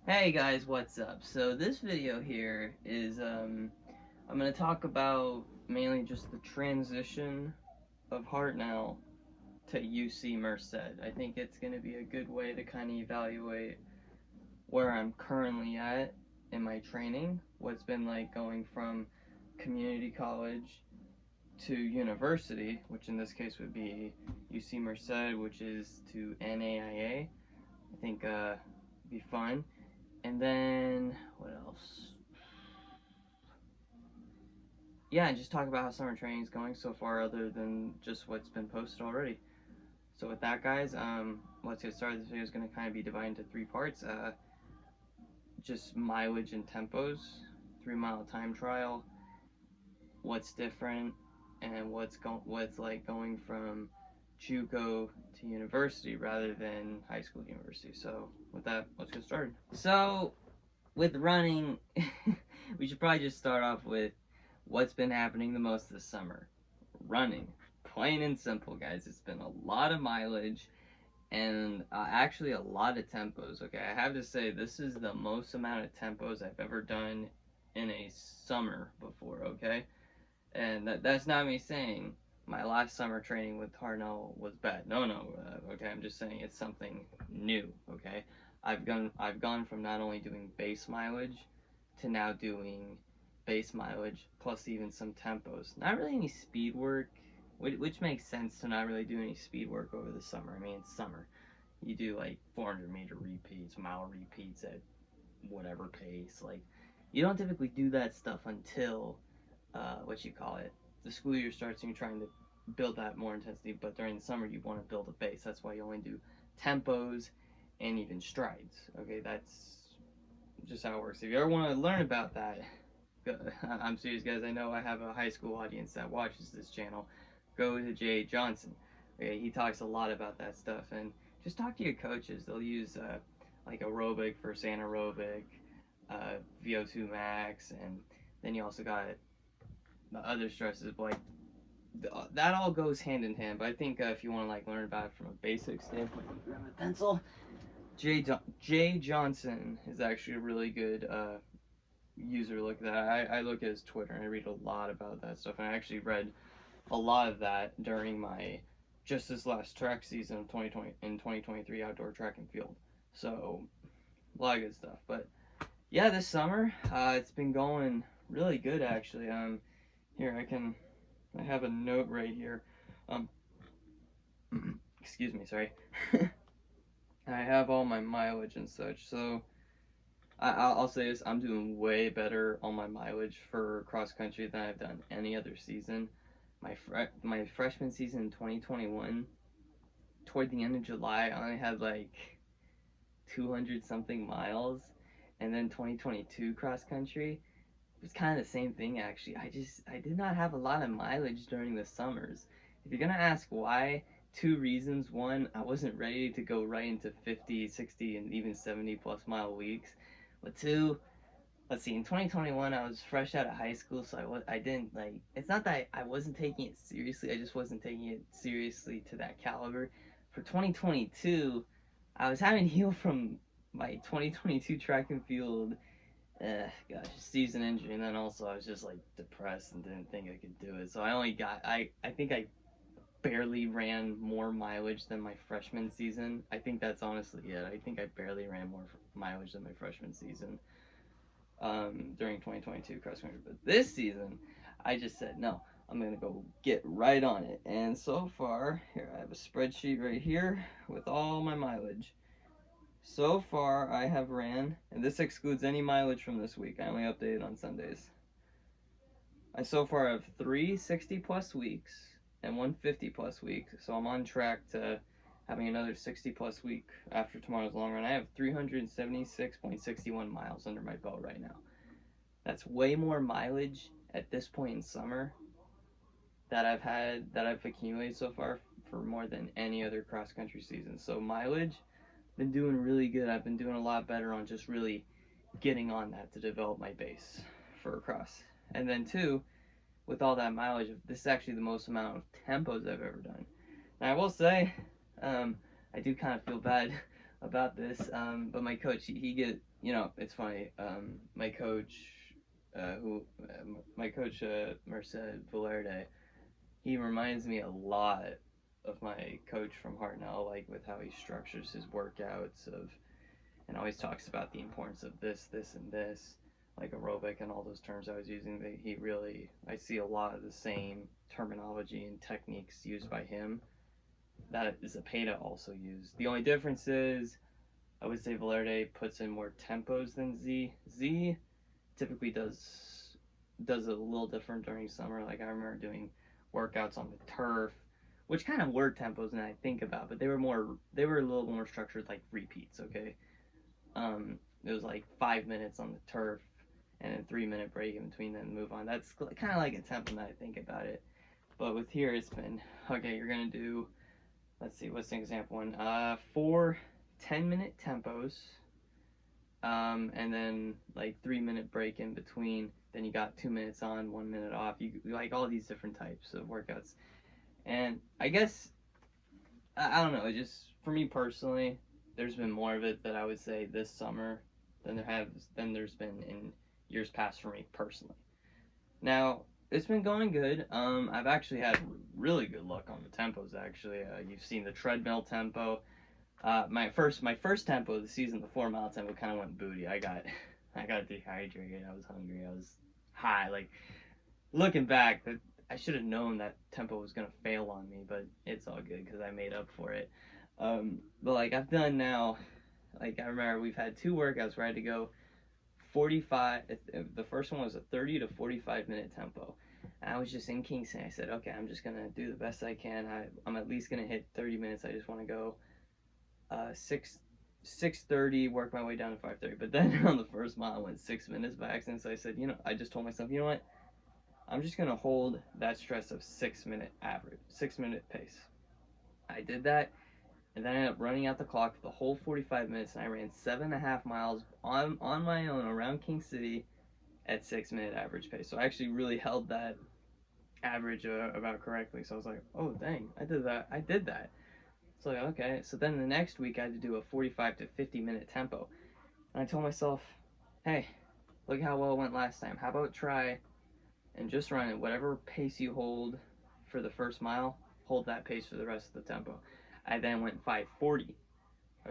Hey guys, what's up? So this video here is I'm going to talk about mainly just the transition of Hartnell to UC Merced. I think it's going to be a good way to kind of evaluate where I'm currently at in my training, what's been like going from community college to university, which in this case would be UC Merced, which is to NAIA. I think be fun. And then what else? Yeah, and just talk about how summer training is going so far, other than just what's been posted already. So with that, guys, let's get started. This video is going to kind of be divided into three parts. Just mileage and tempos, 3 mile time trial, what's different, and what's like going from JUCO to university rather than high school to university. So with that, let's get started. So with running, we should probably just start off with what's been happening the most this summer. Running. Plain and simple, guys. It's been a lot of mileage and actually a lot of tempos. Okay, I have to say, this is the most amount of tempos I've ever done in a summer before, okay? And that's not me saying my last summer training with Hartnell was bad. No, okay, I'm just saying it's something new, okay? I've gone from not only doing base mileage to now doing base mileage plus even some tempos. Not really any speed work, which makes sense to not really do any speed work over the summer. I mean, it's summer. You do like 400-meter repeats, mile repeats at whatever pace. Like, you don't typically do that stuff until what you call it, the school year starts and you're trying to build that more intensity. But during the summer, you want to build a base. That's why you only do tempos and even strides. Okay, that's just how it works. If you ever want to learn about that, I'm serious, guys. I know I have a high school audience that watches this channel. Go to Jay Johnson. Okay, he talks a lot about that stuff, and just talk to your coaches. They'll use like aerobic versus anaerobic, VO2 max, and then you also got the other stresses. But like that all goes hand in hand. But I think if you want to like learn about it from a basic standpoint, grab a pencil. Jay Johnson is actually a really good user. Look at that. I look at his Twitter and I read a lot about that stuff. And I actually read a lot of that during my just this last track season of 2020 in 2023 outdoor track and field. So a lot of good stuff. But yeah, this summer it's been going really good actually. Here I have a note right here. Um, excuse me, sorry. I have all my mileage and such. So I'll say this: I'm doing way better on my mileage for cross country than I've done any other season. My freshman season in 2021, toward the end of July, I only had like 200 something miles, and then 2022 cross country was kind of the same thing actually. I did not have a lot of mileage during the summers. If you're gonna ask why, two reasons. One, I wasn't ready to go right into 50, 60, and even 70 plus mile weeks. But two, let's see, in 2021 I was fresh out of high school, so I didn't like, it's not that I wasn't taking it seriously, I just wasn't taking it seriously to that caliber. For 2022, I was having to heal from my 2022 track and field gosh, season injury, and then also I was just like depressed and didn't think I could do it. So I think I barely ran more mileage than my freshman season. I think that's honestly it. I think I barely ran more mileage than my freshman season during 2022 cross country. But this season, I just said no. I'm gonna go get right on it. And so far, here I have a spreadsheet right here with all my mileage. So far, I have ran, and this excludes any mileage from this week. I only update it on Sundays. I so far have 3 60 plus weeks and 1 50 plus week, so I'm on track to having another 60 plus week after tomorrow's long run. I have 376.61 miles under my belt right now. That's way more mileage at this point in summer that I've accumulated so far for more than any other cross country season. So mileage, been doing really good. I've been doing a lot better on just really getting on that to develop my base for a cross. And then two, with all that mileage, this is actually the most amount of tempos I've ever done. Now I will say, I do kind of feel bad about this, but my coach, you know, it's funny. My coach, my coach, Merced Valerde, he reminds me a lot of my coach from Hartnell, like with how he structures his workouts and always talks about the importance of this, and this, like aerobic and all those terms I was using. He really, I see a lot of the same terminology and techniques used by him that Zepeda also used. The only difference is I would say Valerde puts in more tempos than Z. Z typically does it a little different during summer. Like I remember doing workouts on the turf, which kind of were tempos now I think about, but they were a little more structured like repeats. Okay, it was like 5 minutes on the turf and then 3 minute break in between, then move on. That's kind of like a tempo now I think about it. But with here, it's been okay. You're gonna do, let's see, what's an example one? Four 10-minute tempos, and then like 3 minute break in between. Then you got 2 minutes on, 1 minute off. You like all these different types of workouts, and I guess I don't know. Just for me personally, there's been more of it that I would say this summer than there's been in years past for me personally. Now it's been going good. I've actually had really good luck on the tempos. Actually, you've seen the treadmill tempo. My first tempo of the season, the 4 mile tempo, kind of went booty. I got dehydrated. I was hungry. I was high. Like looking back, that I should have known that tempo was gonna fail on me, but it's all good because I made up for it. But like I've done now, like I remember we've had two workouts where I had to go 45. The first one was a 30 to 45 minute tempo. And I was just in Kingston. I said, okay, I'm just gonna do the best I can. I'm at least gonna hit 30 minutes. I just want to go 6:30, work my way down to 5:30. But then on the first mile, I went 6 minutes by accident. So I said, I just told myself, you know what? I'm just gonna hold that stress of 6 minute average, 6 minute pace. I did that, and then I ended up running out the clock for the whole 45 minutes, and I ran 7.5 miles on my own around King City at 6 minute average pace. So I actually really held that average about correctly. So I was like, oh dang, I did that. I did that. So like, okay. So then the next week I had to do a 45 to 50 minute tempo, and I told myself, hey, look how well it went last time. How about try and just run at whatever pace you hold for the first mile, hold that pace for the rest of the tempo. I then went 540.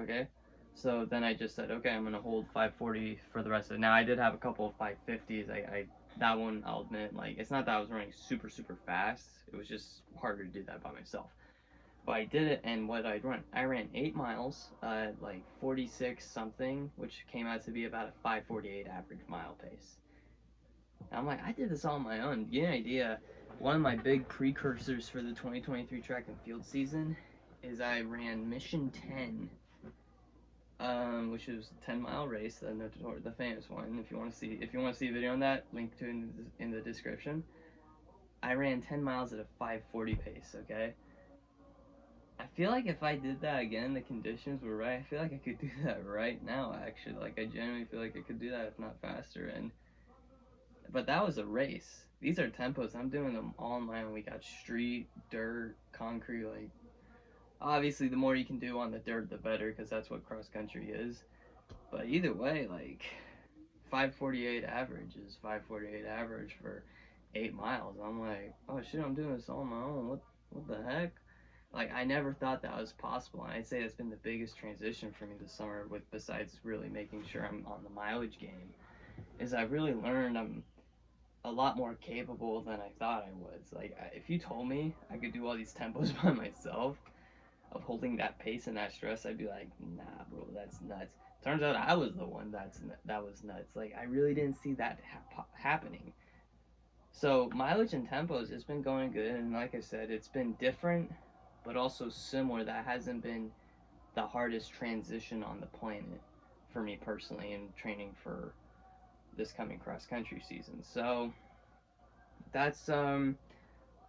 Okay. So then I just said, okay, I'm gonna hold 540 for the rest of it. Now I did have a couple of 550s. I that one I'll admit, like it's not that I was running super fast. It was just harder to do that by myself. But I did it, and what I ran 8 miles, like 46 something, which came out to be about a 548 average mile pace. And I'm like, I did this all on my own. To get an idea, one of my big precursors for the 2023 track and field season is I ran Mission 10, which is a 10-mile race, the famous one. If you want to see a video on that, link to it in the description. I ran 10 miles at a 540 pace. Okay. I feel like if I did that again, the conditions were right. I feel like I could do that right now. Actually, like I genuinely feel like I could do that if not faster. But that was a race. These are tempos. I'm doing them all on my own. We got street, dirt, concrete. Like obviously, the more you can do on the dirt, the better, because that's what cross country is. But either way, like 548 average is 548 average for 8 miles. I'm like, oh shit, I'm doing this all on my own. What the heck? Like I never thought that was possible, and I'd say that's been the biggest transition for me this summer. With besides really making sure I'm on the mileage game, is I've really learned I'm a lot more capable than I thought I was. Like if you told me I could do all these tempos by myself, of holding that pace and that stress, I'd be like, nah, bro, that's nuts. Turns out I was the one that was nuts. Like I really didn't see that happening. So mileage and tempos, it's been going good, and like I said, it's been different, but also similar. That hasn't been the hardest transition on the planet for me personally in training for this coming cross country season. So that's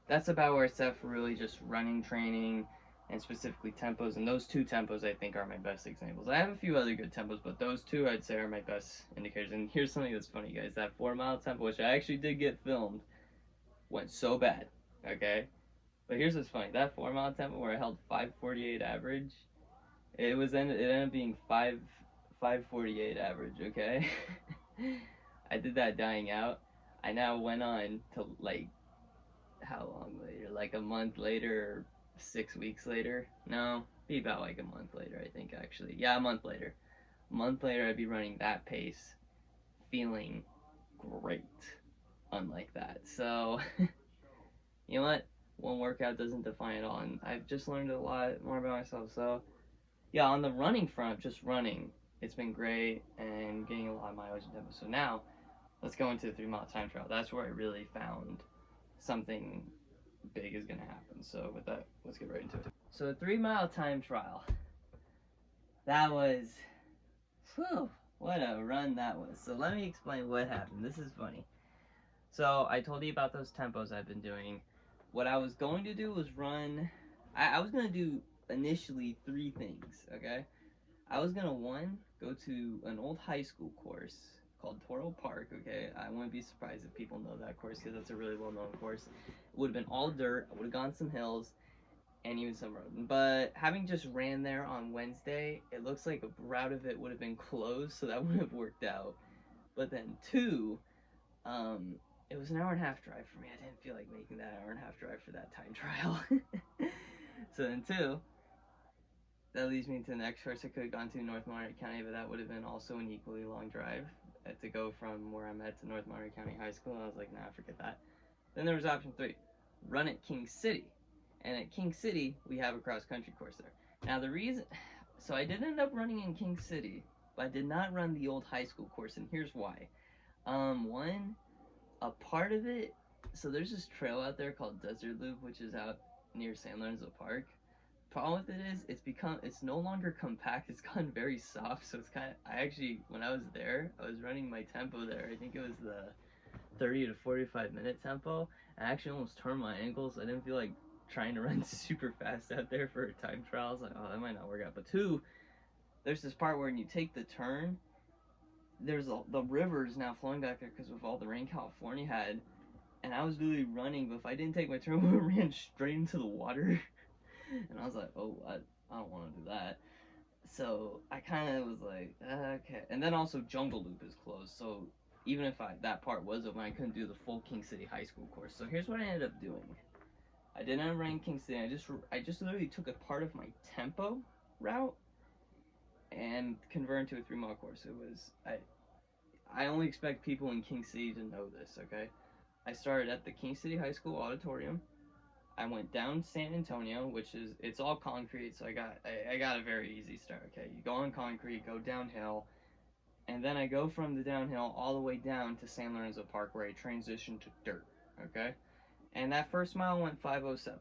that's about where it's at for really just running training and specifically tempos. And those two tempos I think are my best examples. I have a few other good tempos, but those two I'd say are my best indicators. And here's something that's funny, guys. That 4 mile tempo, which I actually did get filmed, went so bad. Okay? But here's what's funny. That 4 mile tempo where I held 548 average, it ended up being 5:48 average, okay? I did that dying out. I now went on to, like, how long later? Like a month later, or 6 weeks later? No, be about like a month later, I think, actually. Yeah, a month later. A month later, I'd be running that pace, feeling great. Unlike that. So, you know what? One workout doesn't define it all, and I've just learned a lot more about myself. So, yeah, on the running front, just running, it's been great and getting a lot of mileage and tempo. So now, let's go into the 3 mile time trial. That's where I really found something big is gonna happen. So with that, let's get right into it. So a 3 mile time trial. That was, whew, what a run that was. So let me explain what happened. This is funny. So I told you about those tempos I've been doing. What I was going to do was run. I was gonna do initially 3 things. Okay. I was gonna go to an old high school course called Toro Park. Okay, I wouldn't be surprised if people know that course because that's a really well-known course. It would have been all dirt. I would have gone some hills and even some road. But having just ran there on Wednesday, it looks like a route of it would have been closed, so that wouldn't have worked out. But then two, it was an hour and a half drive for me. I didn't feel like making that hour and a half drive for that time trial. So then two, that leads me to the next course. I could have gone to North Monterey County, but that would have been also an equally long drive to go from where I'm at to North Monterey County High School. I was like, nah, forget that. Then there was option three, run at King City. And at King City, we have a cross-country course there. Now the reason, so I did end up running in King City, but I did not run the old high school course, and here's why. One, a part of it, so there's this trail out there called Desert Loop, which is out near San Lorenzo Park. Problem with it is it's no longer compact. It's gotten very soft, so it's kind of, I actually, when I was there, I was running my tempo there. I think it was the 30 to 45 minute tempo. I actually almost turned my ankles. I didn't feel like trying to run super fast out there for a time trial. I was like, oh, that might not work out. But two, there's this part where when you take the turn, the river is now flowing back there because of all the rain California had. And I was literally running, but if I didn't take my turn, I ran straight into the water. And I was like, oh, I don't want to do that. So I kind of was like, okay. And then also Jungle Loop is closed, so even if that part was open, I couldn't do the full King City High School course. So here's what I ended up doing. I didn't end up running King City. I just literally took a part of my tempo route and converted to a 3 mile course. It was I only expect people in King City to know this. Okay, I started at the King City High School auditorium. I went down San Antonio, which is, it's all concrete, so I got a very easy start. Okay, you go on concrete, go downhill, and then I go from the downhill all the way down to San Lorenzo Park, where I transition to dirt. Okay, and that first mile went 5:07.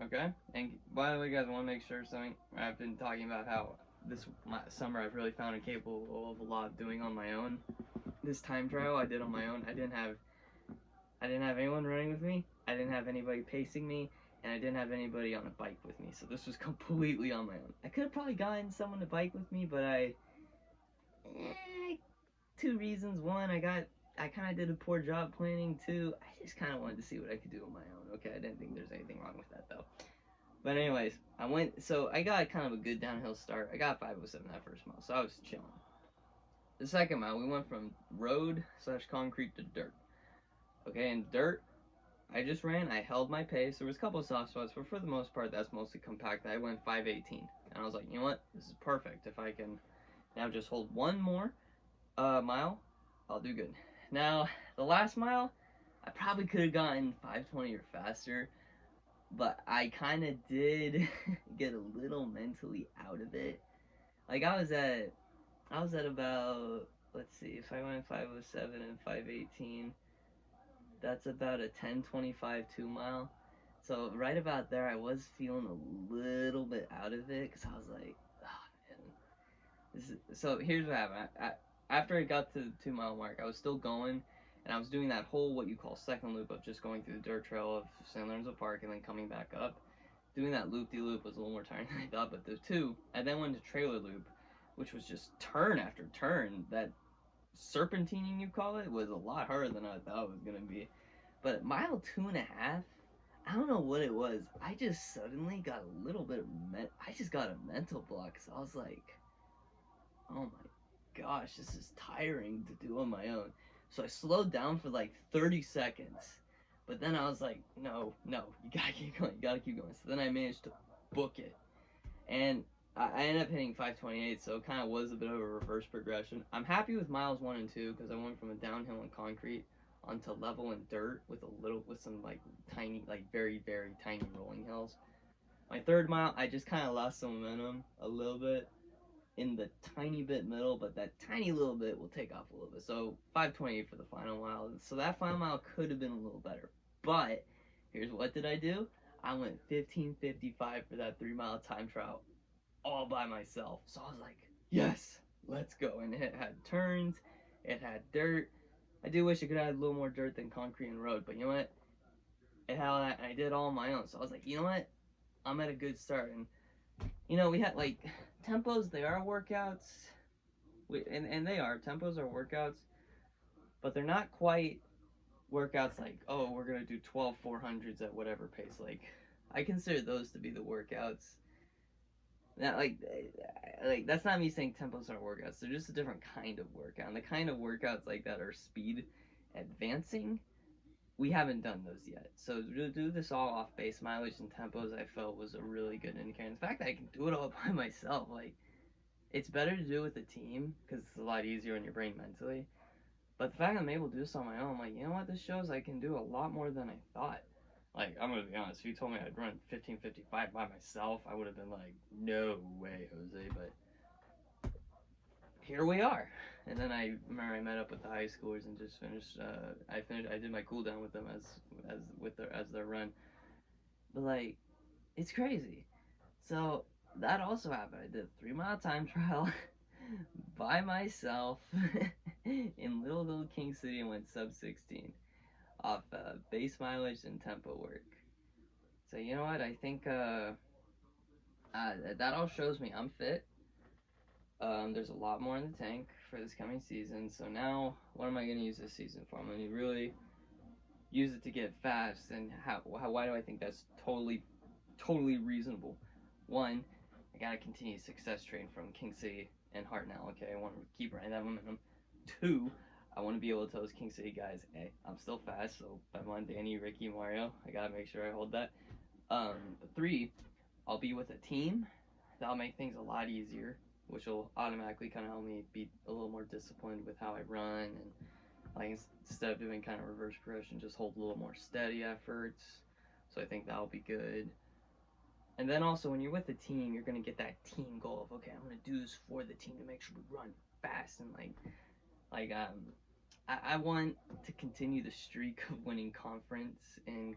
Okay, and by the way, guys, I want to make sure something. I've been talking about how this summer I've really found it capable of a lot of doing on my own. This time trial I did on my own. I didn't have anyone running with me. I didn't have anybody pacing me, and I didn't have anybody on a bike with me. So this was completely on my own. I could have probably gotten someone to bike with me, but two reasons. One, I kind of did a poor job planning. Two, I just kind of wanted to see what I could do on my own. Okay, I didn't think there's anything wrong with that though. But anyways, so I got kind of a good downhill start. I got 5:07 that first mile, so I was chilling. The second mile, we went from road / concrete to dirt. Okay, and dirt, I just ran, I held my pace. There was a couple of soft spots, but for the most part, that's mostly compact. I went 5:18, and I was like, you know what? This is perfect. If I can now just hold one more mile, I'll do good. Now, the last mile, I probably could have gotten 5:20 or faster, but I kind of did get a little mentally out of it. Like, I was at about, let's see, if I went 5:07 and 5:18, that's about a 10:25 2 mile. So right about there, I was feeling a little bit out of it because I was like, oh man. So here's what happened. After I got to the 2 mile mark, I was still going, and I was doing that whole what you call second loop of just going through the dirt trail of San Lorenzo Park and then coming back up. Doing that loop-de-loop was a little more tiring than I thought, but the two, I then went to trailer loop, which was just turn after turn. That serpentining, you call it, was a lot harder than I thought it was going to be. But mile 2.5, I don't know what it was. I just suddenly got a little bit of I just got a mental block. So I was like, oh my gosh, this is tiring to do on my own. So I slowed down for like 30 seconds. But then I was like, no, you gotta keep going, So then I managed to book it. And I ended up hitting 5:28, so it kind of was a bit of a reverse progression. I'm happy with miles 1 and 2 because I went from a downhill and concrete onto level and dirt with some like tiny, like very tiny rolling hills. My third mile, I just kind of lost some momentum a little bit in the tiny bit middle, but that tiny little bit will take off a little bit. So 5:28 for the final mile. So that final mile could have been a little better. But here's what did I do? I went 15:55 for that 3 mile time trial all by myself. So I was like, yes, let's go. And it had turns, it had dirt. I do wish it could have a little more dirt than concrete and road, but you know what? It had all that, and I did it all on my own. So I was like, you know what? I'm at a good start. And we had like tempos. They are workouts, and they are tempos are workouts, but they're not quite workouts like, oh, we're gonna do 12 400s at whatever pace. Like, I consider those to be the workouts. Now, like that's not me saying tempos are workouts. They're just a different kind of workout. And the kind of workouts like that are speed advancing. We haven't done those yet. So to do this all off base mileage and tempos, I felt was a really good indicator. And the fact that I can do it all by myself, like, it's better to do it with a team because it's a lot easier on your brain mentally. But the fact that I'm able to do this on my own, I'm like, you know what? This shows I can do a lot more than I thought. Like, I'm gonna be honest. If you told me I'd run 15:55 by myself, I would have been like, no way, Jose. But here we are. And then I remember I met up with the high schoolers and just finished. I did my cool down with them as their run. But like, it's crazy. So that also happened. I did a 3 mile time trial by myself in little King City and went sub 16 off base mileage and tempo work. So you know what? I think that all shows me I'm fit. There's a lot more in the tank for this coming season. So now, what am I going to use this season for? I'm going to really use it to get fast. And why do I think that's totally reasonable? One, I got to continue success train from King City and Hartnell. Okay, I want to keep riding that momentum. Two, I want to be able to tell those King City guys, hey, I'm still fast. So if I'm on Danny, Ricky, Mario, I got to make sure I hold that. Three, I'll be with a team. That'll make things a lot easier, which will automatically kind of help me be a little more disciplined with how I run, and like instead of doing kind of reverse progression, just hold a little more steady efforts. So I think that'll be good. And then also when you're with a team, you're gonna get that team goal of, okay, I'm gonna do this for the team to make sure we run fast, and I want to continue the streak of winning conference in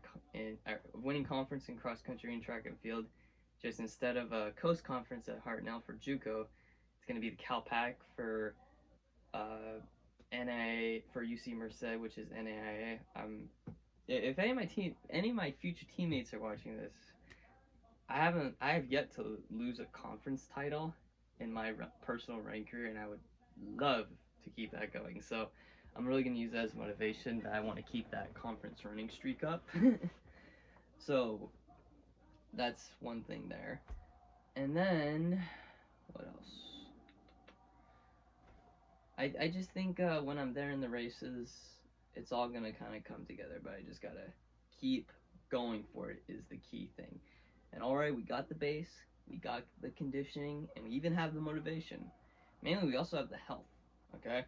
cross country and track and field. Just instead of a coast conference at Hartnell for JUCO, it's going to be the CalPAC for NA for UC Merced, which is NAIA. If any of my future teammates are watching this, I have yet to lose a conference title in my personal running career, and I would love to keep that going. So I'm really going to use that as motivation that I want to keep that conference running streak up. So that's one thing there. And then, what else? I just think when I'm there in the races, it's all going to kind of come together, but I just got to keep going for it is the key thing. And alright, we got the base, we got the conditioning, and we even have the motivation. Mainly, we also have the health, okay?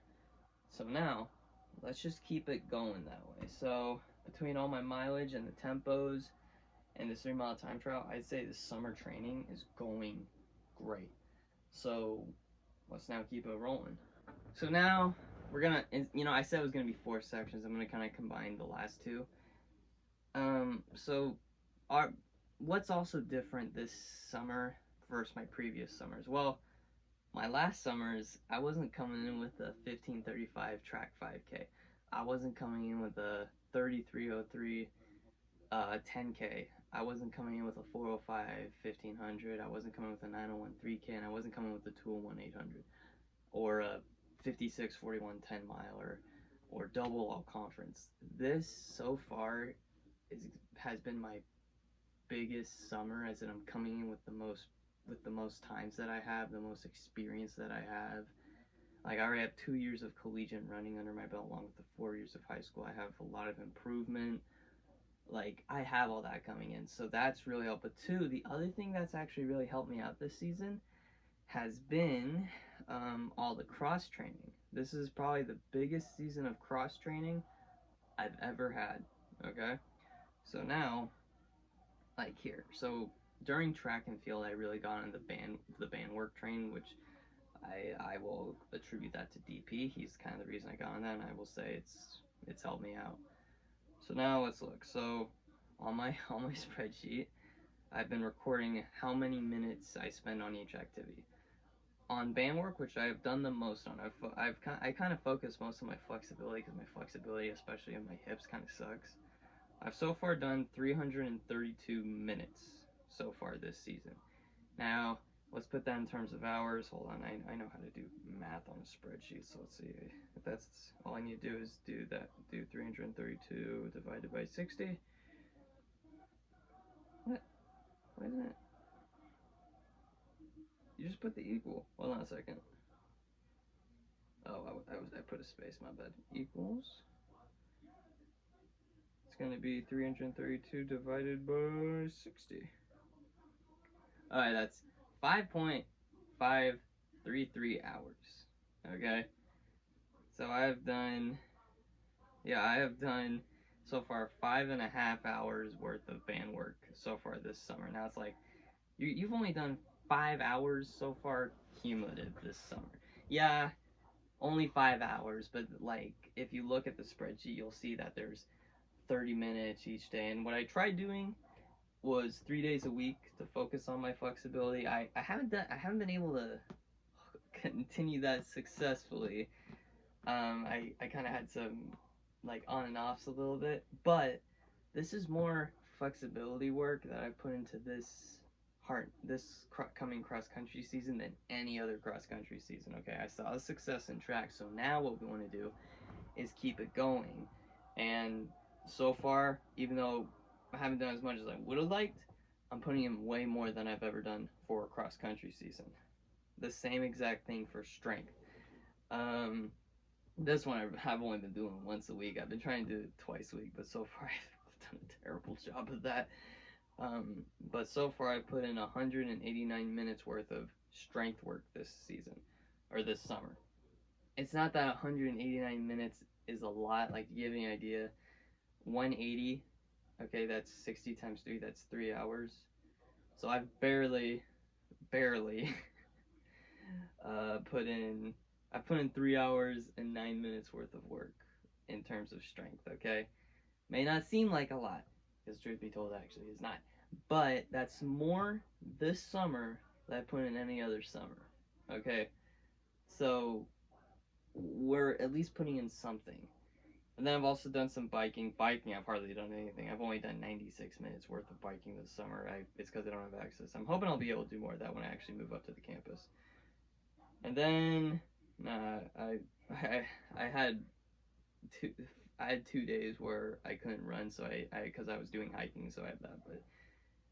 So now, let's just keep it going that way. So, between all my mileage and the tempos and this 3 mile time trial, I'd say the summer training is going great. So, let's now keep it rolling. So now, we're gonna, I said it was gonna be 4 sections. I'm gonna kind of combine the last two. So, what's also different this summer versus my previous summers? Well, my last summers, I wasn't coming in with a 15:35 track 5K. I wasn't coming in with a 33:03 10K. I wasn't coming in with a 4:05 1500. I wasn't coming with a 9:01 3K, and I wasn't coming with a 2:01 800 or a 56:41 10 mile or double all conference. This so far has been my biggest summer, as in I'm coming in with the most times that I have, the most experience that I have. Like, I already have 2 years of collegiate running under my belt, along with the 4 years of high school. I have a lot of improvement. Like, I have all that coming in, so that's really helped. But two, the other thing that's actually really helped me out this season has been all the cross training. This is probably the biggest season of cross training I've ever had. Okay, so now, like here, so during track and field, I really got on the band work train, which I will attribute that to DP. He's kind of the reason I got on that, and I will say it's helped me out. So now let's look. So on my on my spreadsheet, I've been recording how many minutes I spend on each activity. On band work, which I've done the most on, I kind of focus most on my flexibility, because my flexibility, especially in my hips, kind of sucks. I've so far done 332 minutes so far this season. Now, let's put that in terms of hours. Hold on, I know how to do math on a spreadsheet, so let's see. If that's all I need to do is do 332 divided by 60. What? Why isn't it? You just put the equal. Hold on a second. Oh, I put a space, my bad. Equals. It's going to be 332 divided by 60. Alright, that's 5.533 hours. Okay? So I have done so far 5.5 hours worth of band work so far this summer. Now it's like, you've only done 5 hours so far cumulative this summer. Yeah, only 5 hours, but like, if you look at the spreadsheet, you'll see that there's 30 minutes each day. And what I tried doing was 3 days a week to focus on my flexibility. I haven't been able to continue that successfully. I kind of had some like on and offs a little bit, but this is more flexibility work that I put into this coming cross country season than any other cross country season. Okay, I saw the success in track, so now what we want to do is keep it going. And so far, even though I haven't done as much as I would have liked, I'm putting in way more than I've ever done for a cross country season. The same exact thing for strength. Um, this one I've only been doing once a week. I've been trying to do it twice a week, but so far I've done a terrible job of that. But so far I put in 189 minutes worth of strength work this season, or this summer. It's not that 189 minutes is a lot. Like, to give you an idea, 180, okay, that's 60 times 3, that's 3 hours. So I've barely put in 3 hours and 9 minutes worth of work in terms of strength, okay? May not seem like a lot, because truth be told, actually is not. But that's more this summer than I put in any other summer, okay? So we're at least putting in something. And then I've also done some biking. Biking, I've hardly done anything. I've only done 96 minutes worth of biking this summer. It's because I don't have access. I'm hoping I'll be able to do more of that when I actually move up to the campus. And then, I had two, 2 days where I couldn't run, so because I was doing hiking, so I have that.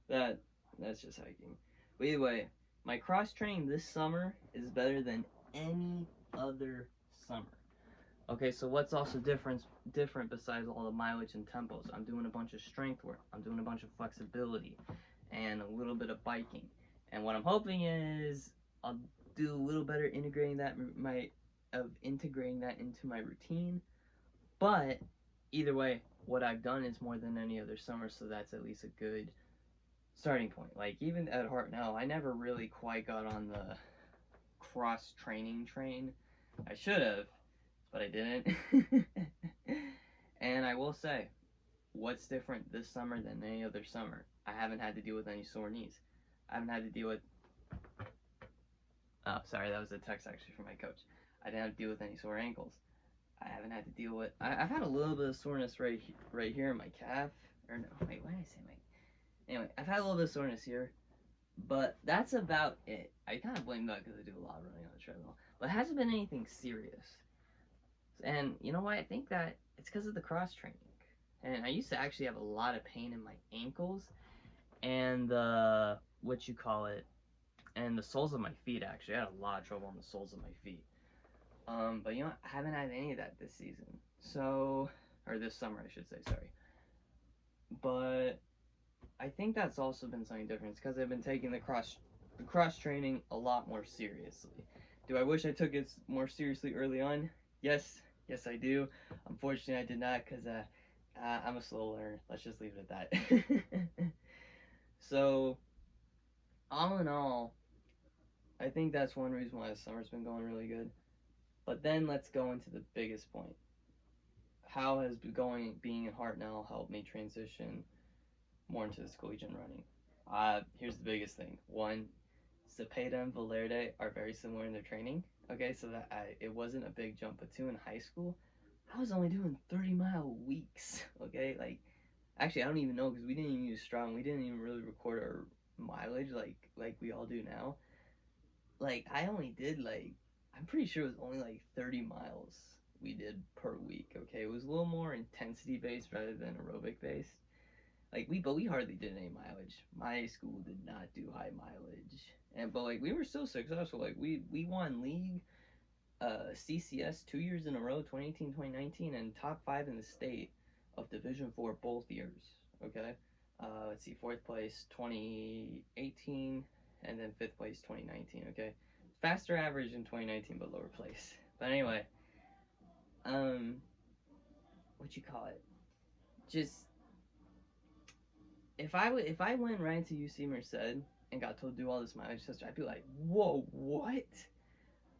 But that's just hiking. But either way, my cross training this summer is better than any other summer. Okay, so what's also different besides all the mileage and tempos? I'm doing a bunch of strength work. I'm doing a bunch of flexibility and a little bit of biking. And what I'm hoping is I'll do a little better integrating that into my routine. But either way, what I've done is more than any other summer, so that's at least a good starting point. Like, even at Hartnell, I never really quite got on the cross training train. I should have, but I didn't. And I will say, what's different this summer than any other summer? I haven't had to deal with any sore knees. I haven't had to deal with. Oh, sorry, that was a text actually from my coach. I didn't have to deal with any sore ankles. I haven't had to deal with. I've had a little bit of soreness right here in my calf. Or no, wait, why did I say my? Anyway, I've had a little bit of soreness here, but that's about it. I kind of blame that because I do a lot of running on the treadmill, but it hasn't been anything serious. And you know what? I think that it's because of the cross training. And I used to actually have a lot of pain in my ankles and what you call it, and the soles of my feet. Actually, I had a lot of trouble on the soles of my feet. But you know, I haven't had any of that this season. So, or this summer, I should say. Sorry. But I think that's also been something different. It's because I've been taking the cross training a lot more seriously. Do I wish I took it more seriously early on? Yes, yes I do. Unfortunately, I did not because I'm a slow learner. Let's just leave it at that. So, all in all, I think that's one reason why the summer's been going really good. But then let's go into the biggest point. How has being in Hartnell helped me transition more into this collegiate running? Here's the biggest thing. One, Zepeda and Valerde are very similar in their training. Okay, so that it wasn't a big jump. But two, in high school, I was only doing 30-mile weeks. Okay, like actually I don't even know because we didn't even use Strong. We didn't even really record our mileage like we all do now. Like I only did like I'm pretty sure it was only like 30 miles we did per week. Okay, it was a little more intensity based rather than aerobic based. But we hardly did any mileage. My school did not do high mileage, but like we were still successful. Like we won league, CCS 2 years in a row, 2018, 2019, and top five in the state of Division 4 both years. Okay, let's see, fourth place 2018, and then fifth place 2019. Okay, faster average in 2019, but lower place. But anyway, um, what you call it? Just if I went right into UC Merced and got told to do all this mileage stuff, I'd be like, whoa, what?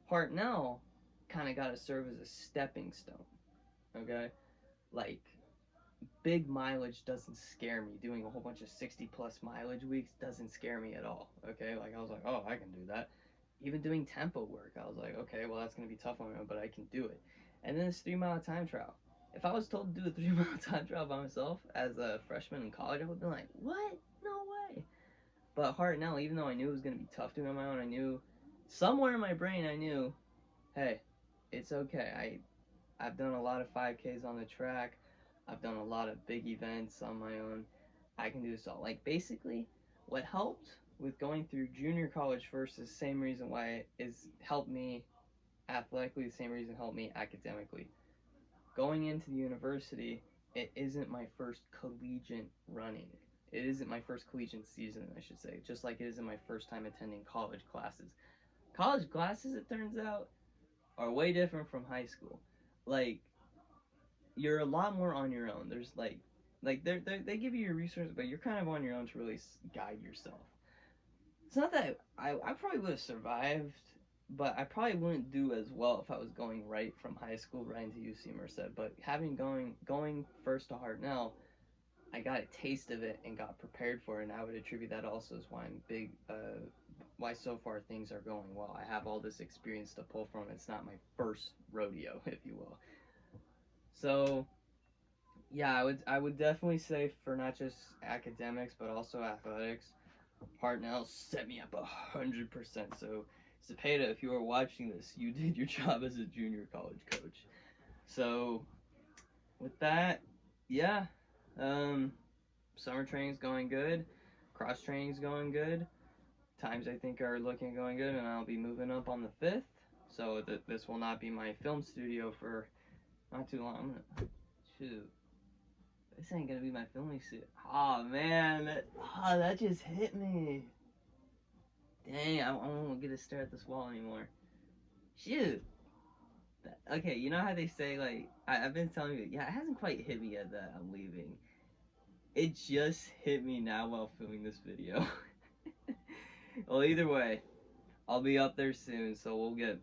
Hartnell kind of got to serve as a stepping stone, okay? Like, big mileage doesn't scare me. Doing a whole bunch of 60 plus mileage weeks doesn't scare me at all, okay? Like, I was like, oh, I can do that. Even doing tempo work, I was like, okay, well, that's going to be tough on me, but I can do it. And then this 3 mile time trial. If I was told to do a 3 mile time trial by myself as a freshman in college, I would have been like, what? No way. But Hartnell, even though I knew it was going to be tough doing it on my own, I knew somewhere in my brain, I knew, hey, it's okay. I've done a lot of 5Ks on the track. I've done a lot of big events on my own. I can do this all. Like, basically, what helped with going through junior college first is the same reason why it is helped me athletically, the same reason it helped me academically. Going into the university, it isn't my first collegiate running. It isn't my first collegiate season, I should say, just like it isn't my first time attending college classes. College classes, it turns out, are way different from high school. Like, you're a lot more on your own. There's like they give you your resources, but you're kind of on your own to really guide yourself. It's not that I probably would have survived, but I probably wouldn't do as well if I was going right from high school right into UC Merced. But having going first to Hartnell, I got a taste of it and got prepared for it, and I would attribute that also as why I'm big. Why so far things are going well. I have all this experience to pull from. It's not my first rodeo, if you will. So yeah, I would definitely say for not just academics but also athletics, Hartnell set me up 100%. So Zepeda, if you are watching this, you did your job as a junior college coach. So with that, yeah, um, summer training's going good, cross training's going good. Times I think are looking going good, and I'll be moving up on the 5th. So this will not be my film studio for not too long. I'm gonna shoot. This ain't gonna be my filming suit. Oh man, that just hit me. Dang, I won't get to stare at this wall anymore. Shoot. Okay, you know how they say like I've been telling you, yeah, it hasn't quite hit me yet that I'm leaving. It just hit me now while filming this video. Well, either way, I'll be up there soon, so we'll get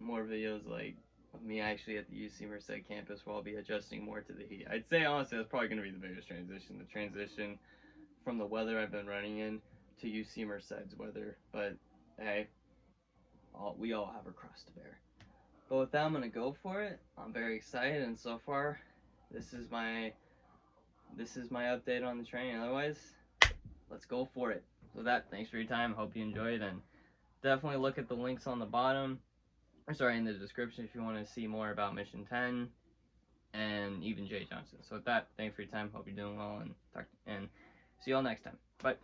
more videos like of me actually at the UC Merced campus where I'll be adjusting more to the heat. I'd say honestly that's probably gonna be the biggest transition. The transition from the weather I've been running in to UC Merced's weather. But hey, we all have our cross to bear. But with that, I'm gonna go for it. I'm very excited, and so far, this is my update on the training. Otherwise, let's go for it. So with that, thanks for your time. Hope you enjoyed, and definitely look at the links on the bottom, or sorry, in the description if you want to see more about Mission 10 and even Jay Johnson. So with that, thanks for your time. Hope you're doing well, and see you all next time. Bye.